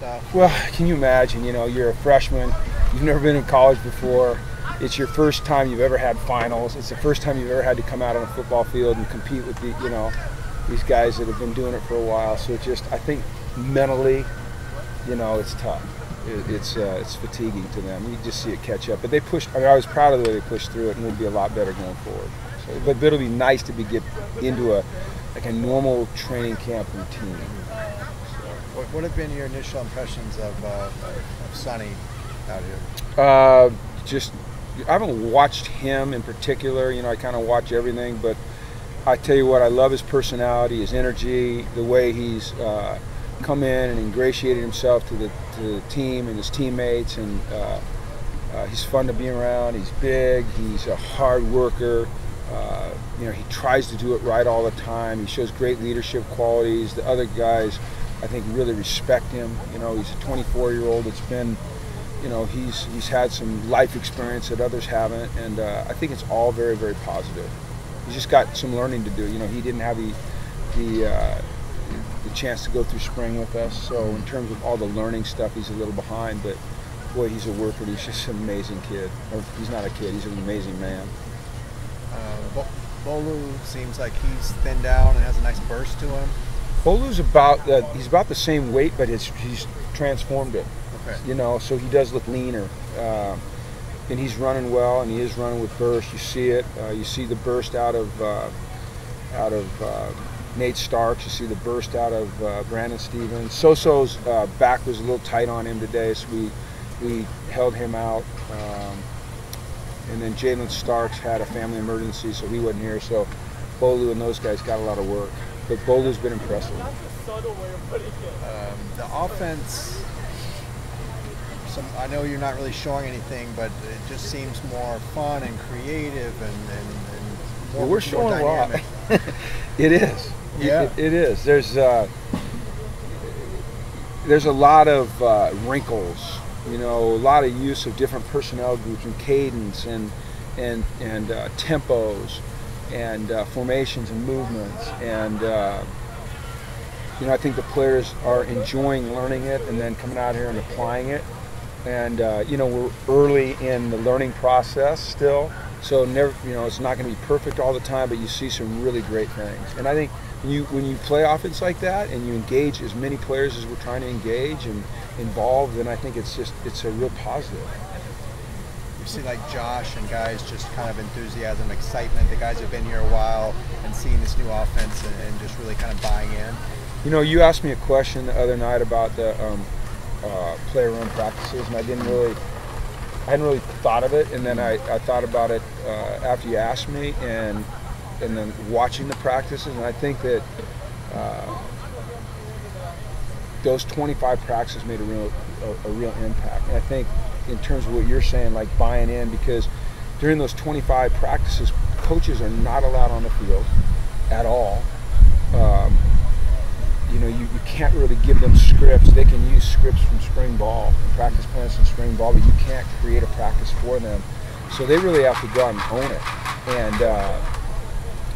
stuff? Well, can you imagine, you know, you're a freshman, you've never been in college before, it's your first time you've ever had finals, it's the first time you've ever had to come out on a football field and compete with the, you know, these guys that have been doing it for a while. So it just, I think mentally, you know, it's tough. It's fatiguing to them. You just see it catch up. But they pushed, I mean, I was proud of the way they pushed through it, and we'll be a lot better going forward. So, but it'll be nice to get into a normal training camp routine. What have been your initial impressions of Sonny out here? I haven't watched him in particular. You know, I kind of watch everything, but I tell you what, I love his personality, his energy, the way he's come in and ingratiated himself to the team and his teammates, and he's fun to be around. He's big. He's a hard worker. You know, he tries to do it right all the time. He shows great leadership qualities. The other guys, I think, really respect him. You know, he's a 24-year-old that's been, you know, he's had some life experience that others haven't, and I think it's all very, very positive. He's just got some learning to do. You know, he didn't have the chance to go through spring with us, so in terms of all the learning stuff, he's a little behind, but boy, he's a worker. He's just an amazing kid. Or he's not a kid, he's an amazing man. Bolu seems like he's thinned down and has a nice burst to him. Bolu's he's about the same weight, but he's transformed it. Okay. You know, so he does look leaner, and he's running well, and he is running with burst. You see it. You see the burst out of Nate Starks. You see the burst out of Brandon Stevens. Soso's back was a little tight on him today, so we held him out. And then Jalen Starks had a family emergency, so he wasn't here. So Bolu and those guys got a lot of work. But Bolu's been impressive. The offense, I know you're not really showing anything, but it just seems more fun and creative and more, we're showing more dynamic. a lot. It is. Yeah. It is. There's a lot of wrinkles. You know, a lot of use of different personnel groups and cadence and tempos and formations and movements, and you know, I think the players are enjoying learning it and then coming out here and applying it. And you know, we're early in the learning process still, so never, you know, it's not going to be perfect all the time, but you see some really great things. And I think when you play offense like that and you engage as many players as we're trying to engage and involve, then I think it's a real positive. You see, like Josh and guys, just kind of enthusiasm, excitement. The guys have been here a while and seeing this new offense and just really kind of buying in. You know, you asked me a question the other night about the player-run practices, and I hadn't really thought of it, and then I thought about it after you asked me, and then watching the practices, and I think that those 25 practices made a real impact. And I think in terms of what you're saying, like buying in, because during those 25 practices, coaches are not allowed on the field at all. You know, you can't really give them scripts. They can use scripts from spring ball, practice plans from spring ball, but you can't create a practice for them. So they really have to go out and own it.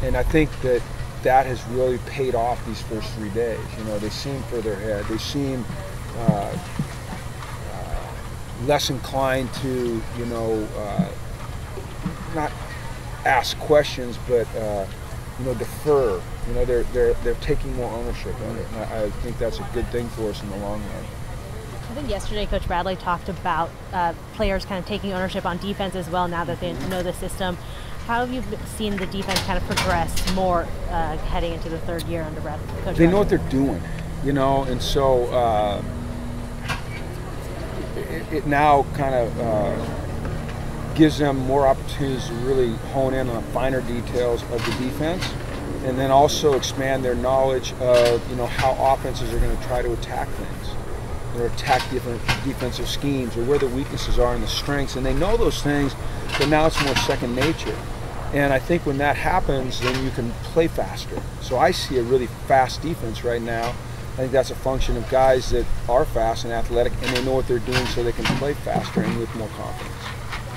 And I think that has really paid off these first 3 days. You know, they seem further ahead. They seem less inclined to, you know, not ask questions, but you know, defer. You know, they're taking more ownership in it, and I think that's a good thing for us in the long run. I think yesterday Coach Bradley talked about players kind of taking ownership on defense as well now that they know the system. How have you seen the defense kind of progress more heading into the third year under Coach Bradley? They know what they're doing, you know, and so it now kind of gives them more opportunities to really hone in on finer details of the defense, and then also expand their knowledge of, you know, how offenses are going to try to attack things, or attack different defensive schemes, or where the weaknesses are and the strengths. And they know those things, but now it's more second nature. And I think when that happens, then you can play faster. So I see a really fast defense right now. I think that's a function of guys that are fast and athletic, and they know what they're doing, so they can play faster and with more confidence.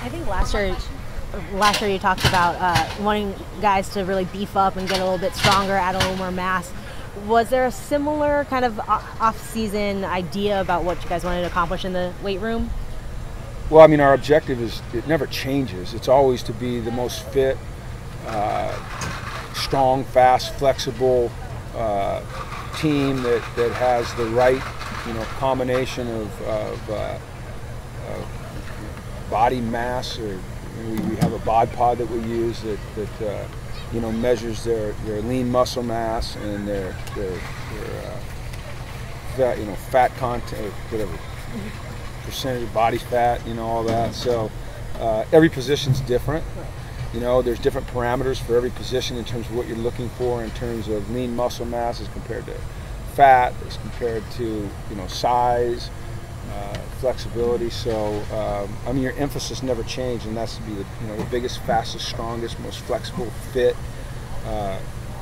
I think last year you talked about wanting guys to really beef up and get a little bit stronger, add a little more mass. Was there a similar kind of off-season idea about what you guys wanted to accomplish in the weight room? Well, I mean, our objective is, it never changes. It's always to be the most fit, strong, fast, flexible team that has the right, combination of body mass. Or we have a bod pod that we use that measures their lean muscle mass and their fat content, whatever percentage of body fat, all that. So every position's different. There's different parameters for every position in terms of what you're looking for in terms of lean muscle mass as compared to fat, as compared to size, flexibility. So I mean, your emphasis never changed, and that's to be the biggest, fastest, strongest, most flexible, fit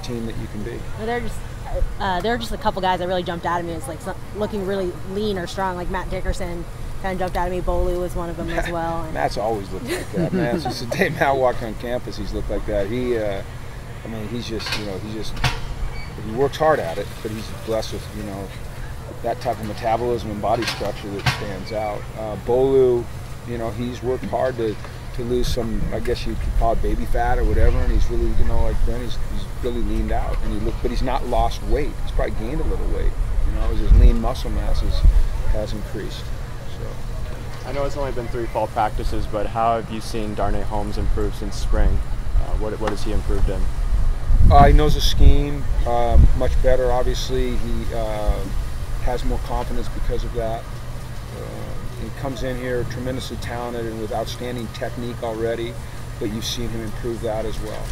team that you can be. There are just a couple guys that really jumped out at me as like looking really lean or strong, like Matt Dickerson. Kind of jumped out at me. Bolu was one of them as well. Matt's always looked like that, man. Since the day Matt walked on campus, he's looked like that. He works hard at it, but he's blessed with, that type of metabolism and body structure that stands out. Bolu, he's worked hard to lose some, I guess you could call it baby fat or whatever, and he's really, like then he's really leaned out, and but he's not lost weight. He's probably gained a little weight, as his lean muscle mass has increased. I know it's only been 3 fall practices, but how have you seen Darnay Holmes improve since spring? What has he improved in? He knows the scheme much better. Obviously, he has more confidence because of that. He comes in here tremendously talented and with outstanding technique already, but you've seen him improve that as well.